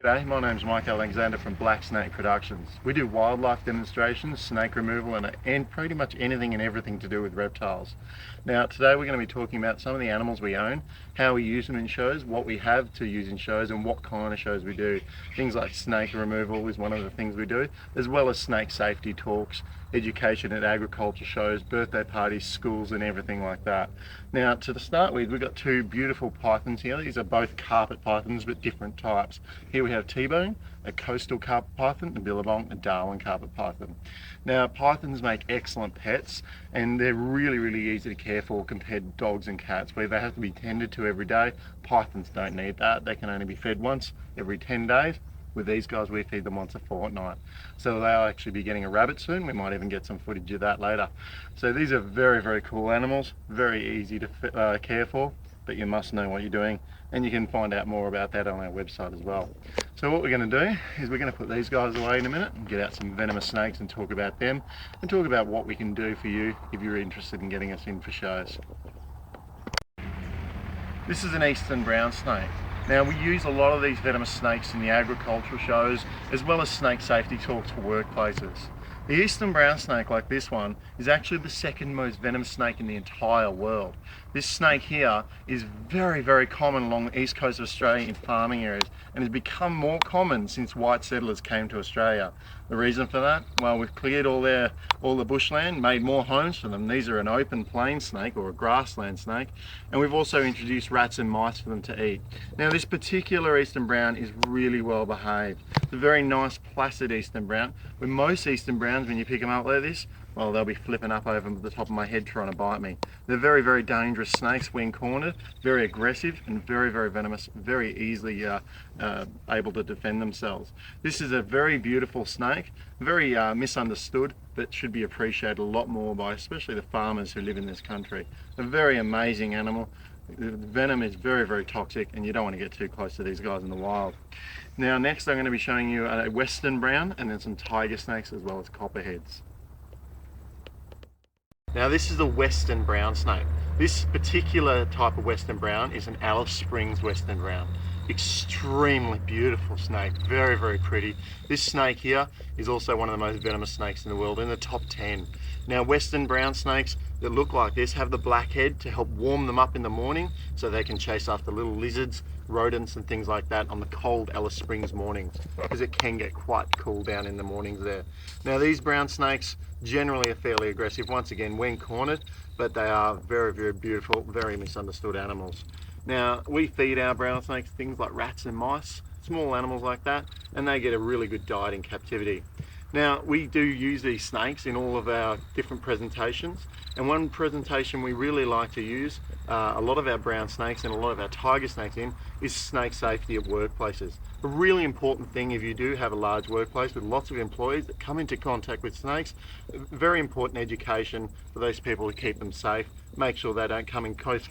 G'day, my name's Mike Alexander from Black Snake Productions. We do wildlife demonstrations, snake removal and pretty much anything and everything to do with reptiles. Now today we're going to be talking about some of the animals we own, how we use them in shows, what we have to use in shows and what kind of shows we do. Things like snake removal is one of the things we do, as well as snake safety talks, education at agriculture shows, birthday parties, schools and everything like that. Now to start with, we've got two beautiful pythons here. These are both carpet pythons but different types. Here we have T-bone, a coastal carpet python, and Billabong, a Darwin carpet python. Now pythons make excellent pets and they're really easy to care for compared to dogs and cats where they have to be tended to every day. Pythons don't need that. They can only be fed once every 10 days. With these guys we feed them once a fortnight. So they'll actually be getting a rabbit soon. We might even get some footage of that later. So these are very cool animals, very easy to care for, but you must know what you're doing, and you can find out more about that on our website as well. So what we're going to do is we're going to put these guys away in a minute and get out some venomous snakes and talk about them and talk about what we can do for you if you're interested in getting us in for shows. This is an eastern brown snake. Now we use a lot of these venomous snakes in the agricultural shows as well as snake safety talks for workplaces. The eastern brown snake, like this one, is actually the second most venomous snake in the entire world. This snake here is very common along the east coast of Australia in farming areas and has become more common since white settlers came to Australia. The reason for that? Well, we've cleared all the bushland, made more homes for them. These are an open plain snake or a grassland snake, and we've also introduced rats and mice for them to eat. Now this particular eastern brown is really well behaved. It's a very nice placid eastern brown. With most eastern browns, when you pick them up like this, well, they'll be flipping up over the top of my head trying to bite me. They're very dangerous snakes when cornered, very aggressive and very venomous, very easily able to defend themselves. This is a very beautiful snake, very misunderstood, but should be appreciated a lot more by especially the farmers who live in this country. A very amazing animal. The venom is very toxic and you don't want to get too close to these guys in the wild. Now next I'm going to be showing you a western brown and then some tiger snakes as well as copperheads. Now this is a western brown snake. This particular type of western brown is an Alice Springs western brown. Extremely beautiful snake, very pretty. This snake here is also one of the most venomous snakes in the world, in the top 10. Now western brown snakes that look like this have the black head to help warm them up in the morning so they can chase after little lizards, rodents and things like that on the cold Alice Springs mornings, because it can get quite cool down in the mornings there. Now these brown snakes generally are fairly aggressive once again when cornered, but they are very beautiful, very misunderstood animals. Now we feed our brown snakes things like rats and mice, small animals like that, and they get a really good diet in captivity. Now we do use these snakes in all of our different presentations, and one presentation we really like to use a lot of our brown snakes and a lot of our tiger snakes in is snake safety at workplaces. A really important thing if you do have a large workplace with lots of employees that come into contact with snakes, very important education for those people to keep them safe, make sure they don't come in close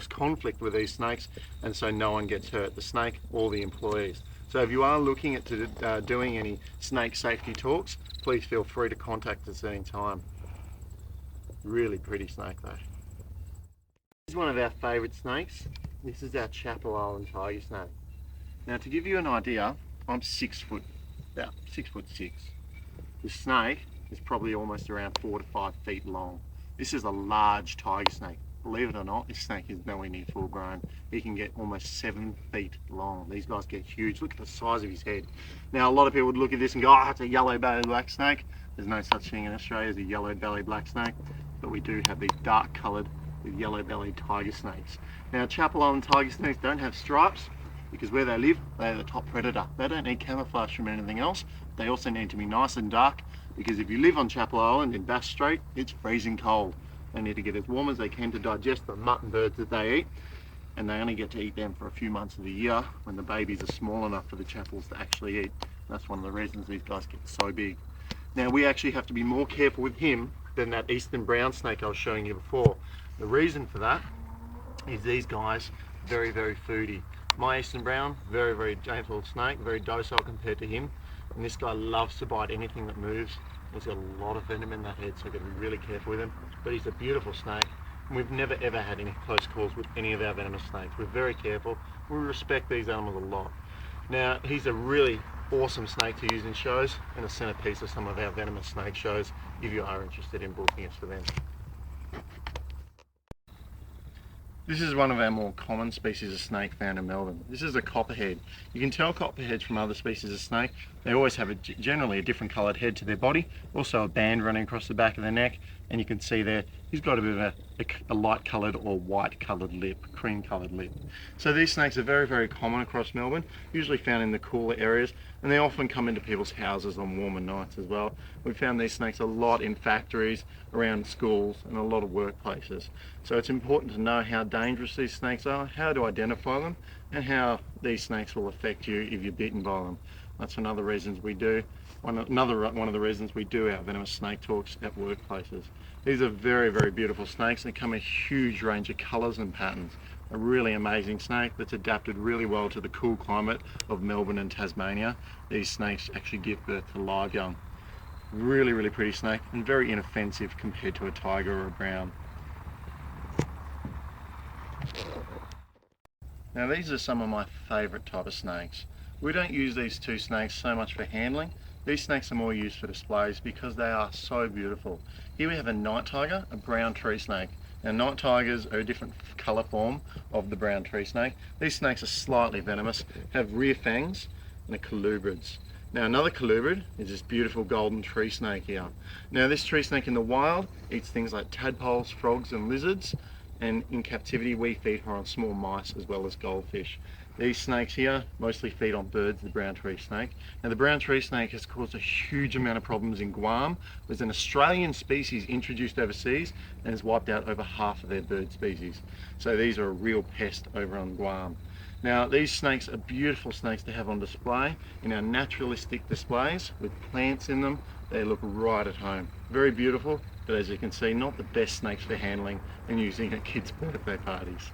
conflict with these snakes and so no one gets hurt, the snake or the employees. So if you are looking at doing any snake safety talks, please feel free to contact us at any time. Really pretty snake though. This is one of our favourite snakes. This is our Chapel Island tiger snake. Now to give you an idea, I'm 6 foot, about 6'6". The snake is probably almost around 4 to 5 feet long. This is a large tiger snake. Believe it or not, this snake is nowhere near full grown. He can get almost 7 feet long. These guys get huge. Look at the size of his head. Now a lot of people would look at this and go, oh, it's a yellow-bellied black snake. There's no such thing in Australia as a yellow-bellied black snake, but we do have these dark-coloured with yellow-bellied tiger snakes. Now Chapel Island tiger snakes don't have stripes because where they live, they're the top predator. They don't need camouflage from anything else. They also need to be nice and dark because if you live on Chapel Island in Bass Strait, it's freezing cold. They need to get as warm as they can to digest the mutton birds that they eat, and they only get to eat them for a few months of the year when the babies are small enough for the chapels to actually eat. That's one of the reasons these guys get so big. Now we actually have to be more careful with him than that eastern brown snake I was showing you before. The reason for that is these guys very foodie. My eastern brown, very gentle snake, very docile compared to him, and this guy loves to bite anything that moves. He's got a lot of venom in that head, so you've got to be really careful with him. But he's a beautiful snake, and we've never ever had any close calls with any of our venomous snakes. We're very careful. We respect these animals a lot. Now, he's a really awesome snake to use in shows and a centerpiece of some of our venomous snake shows if you are interested in booking us for them. This is one of our more common species of snake found in Melbourne. This is a copperhead. You can tell copperheads from other species of snake. They always have generally a different coloured head to their body, also a band running across the back of their neck, and you can see there he's got a bit of a light coloured or white coloured lip, cream coloured lip. So these snakes are very, very common across Melbourne, usually found in the cooler areas, and they often come into people's houses on warmer nights as well. We've found these snakes a lot in factories, around schools, and a lot of workplaces. So it's important to know how dangerous these snakes are, how to identify them, and how these snakes will affect you if you're bitten by them. That's another reasons we do. One of the reasons we do our venomous snake talks at workplaces. These are very, very beautiful snakes. They come in a huge range of colours and patterns. A really amazing snake that's adapted really well to the cool climate of Melbourne and Tasmania. These snakes actually give birth to live young. Really, really pretty snake and very inoffensive compared to a tiger or a brown. Now these are some of my favourite type of snakes. We don't use these two snakes so much for handling. These snakes are more used for displays because they are so beautiful. Here we have a night tiger, a brown tree snake. Now night tigers are a different colour form of the brown tree snake. These snakes are slightly venomous, have rear fangs and are colubrids. Now another colubrid is this beautiful golden tree snake here. Now this tree snake in the wild eats things like tadpoles, frogs and lizards, and in captivity we feed her on small mice as well as goldfish. These snakes here mostly feed on birds, the brown tree snake. Now the brown tree snake has caused a huge amount of problems in Guam. There's an Australian species introduced overseas and has wiped out over half of their bird species. So these are a real pest over on Guam. Now these snakes are beautiful snakes to have on display in our naturalistic displays with plants in them. They look right at home. Very beautiful, but as you can see, not the best snakes for handling and using at kids' birthday parties.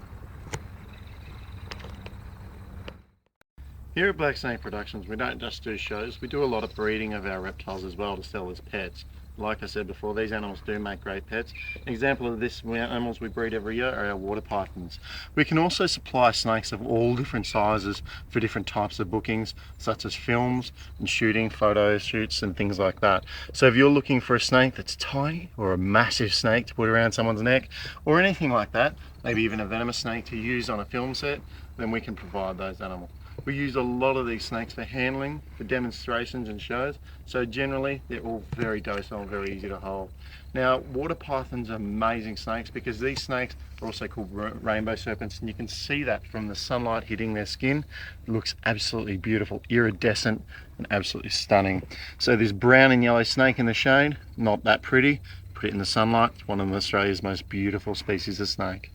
Here at Black Snake Productions, we don't just do shows, we do a lot of breeding of our reptiles as well to sell as pets. Like I said before, these animals do make great pets. An example of this animals we breed every year are our water pythons. We can also supply snakes of all different sizes for different types of bookings, such as films and shooting, photo shoots and things like that. So if you're looking for a snake that's tiny or a massive snake to put around someone's neck or anything like that, maybe even a venomous snake to use on a film set, then we can provide those animals. We use a lot of these snakes for handling, for demonstrations and shows, so generally they're all very docile and very easy to hold. Now water pythons are amazing snakes because these snakes are also called rainbow serpents, and you can see that from the sunlight hitting their skin. It looks absolutely beautiful, iridescent and absolutely stunning. So this brown and yellow snake in the shade, not that pretty. Put it in the sunlight, it's one of Australia's most beautiful species of snake.